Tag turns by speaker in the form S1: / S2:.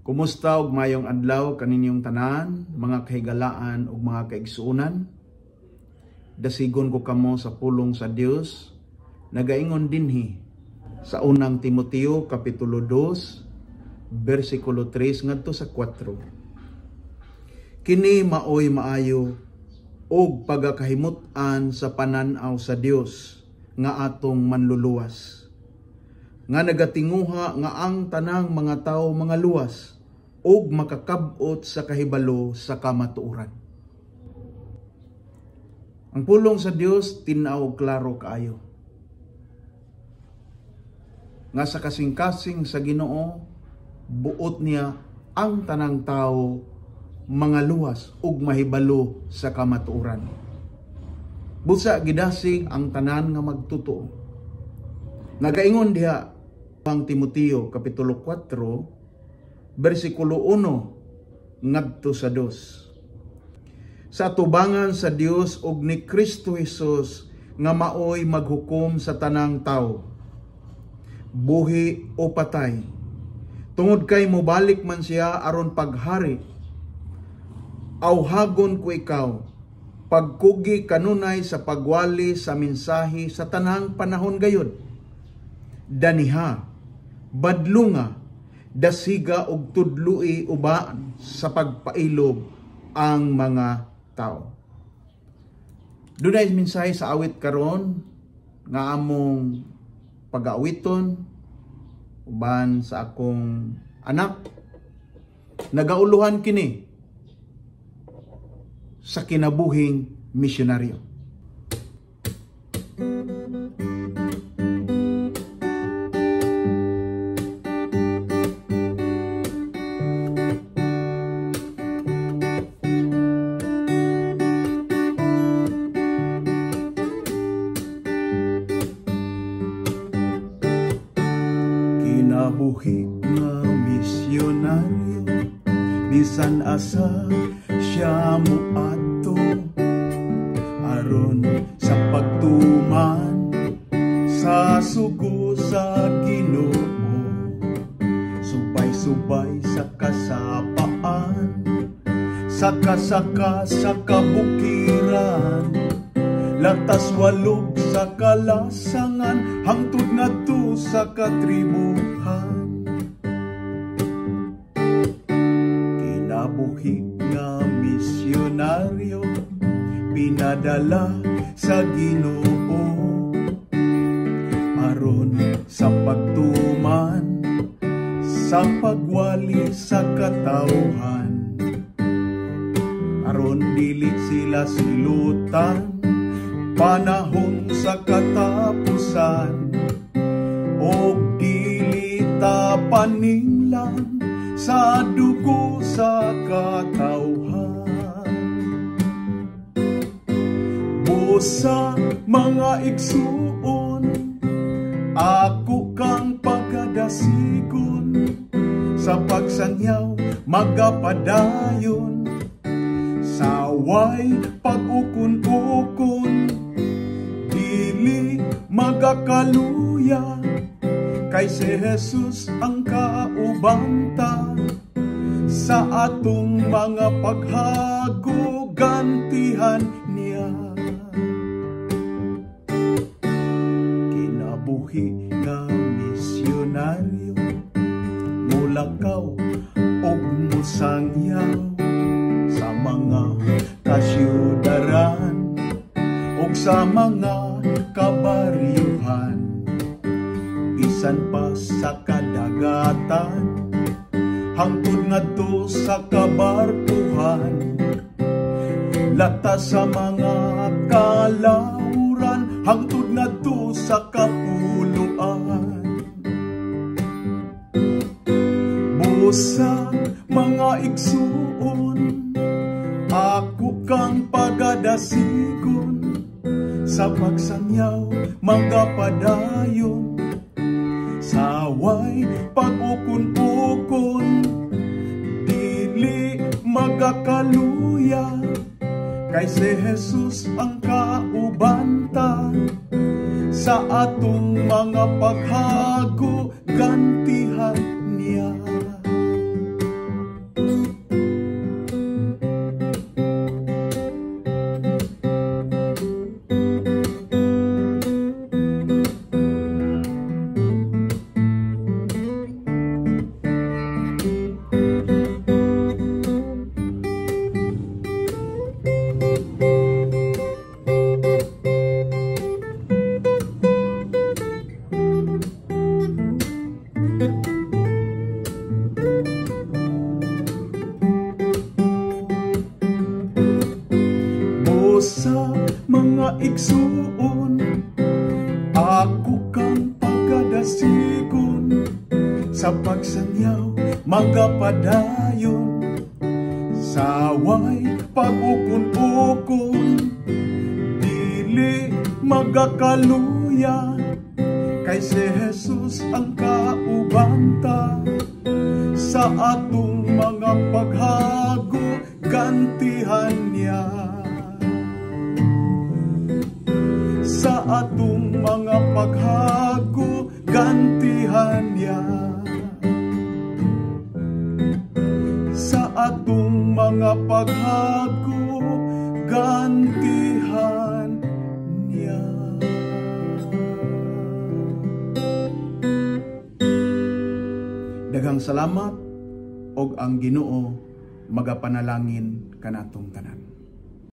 S1: Kumusta ug mayong adlaw kaninyong tanan, mga kahigalaan ug mga kaigsuonan? Dasigon ko kamo sa pulong sa Dios. Nagaingon dinhi sa unang Timoteo kapitulo 2 bersikulo 3 ngadto sa 4. Kini maoy maayo og pagakahimutan sa pananaw sa Dios nga atong manluluwas, nga nagatinguha nga ang tanang mga tao mga luwas ug makakabot sa kahibalo sa kamatuoran. Ang pulong sa Dios tinaw klaro kaayo. Nga sa kasing-kasing sa Ginoo buot niya ang tanang tao mga luwas ug mahibalo sa kamatuoran. Busa gidasig ang tanan nga magtotoo. Nagaingon diha ang Timoteo kapitulo 4 bersikulo 1 ngadto sa 2. Sa atubangan sa Dios ug ni Kristo Jesus nga maoy maghukom sa tanang tao, buhi o patay, tungod kay mobalik man siya aron paghari. Awhagon ko ikaw, pagkugi kanunay sa pagwali sa mensahe sa tanang panahon gayud. Daniha, badlunga, dasiga og tudloi uban sa pagpailob ang mga tao. Dunay mensahe sa awit karon nga among pag-awiton uban sa akong anak. Nagauluhan kini sa kinabuhing misyonaryo. Kinabuhi nga misyonaryo, bisan asa siya muadto, aron sa pagtuman sa sugo sa Ginoo, subay-subay sa kasapaan, saka-saka sa kabukiran, latas walog sa kalasangan, hangtod ngadto sa katribuhan. Kinabuhi nga misyonaryo, pinadala sa Ginoo, aron sa pagtuman sa pagwali sa katawhan, aron dili sila silutan panahon sa katapusan, o dili ta paninglan sa dugo sa katawhan. Busa mga igsuon, ako kang pagkadasigon, sa pagsangyaw magapadayon, saway pag-ukon-ukon, dili magakaluya, kay si Jesus ang kaubanta, sa atong mga paghago gantihan niya. Kinabuhi nga misyonaryo, mulakaw og musangyaw sa mga kasyudaran ug sa mga kabaryuhan, bisan pa sa kadagatan, hangtod ngadto sa kabarkuhan, latas sa mga kalauran, hangtod ngadto sa kapuluan. Busa mga igsuon, ako kang pagadasigon, sa pagsangyaw magapadayon, saway pag-ukon-ukon, dili magakaluya, kay si Jesus ang kaubanta, sa atong mga paghago gantihan niya. Sa mga igsuon, ako kang pagkadasigon, sa pagsangyaw magapadayon, saway pag-ukon-ukon, dili magakaluya, kay si Jesus ang kaubanta, sa atong mga paghago gantihan niya. Sa atong mga paghago gantihan niya. Sa atong mga paghago gantihan niya. Daghang salamat og ang Ginoo magapanalangin kanatong tanan.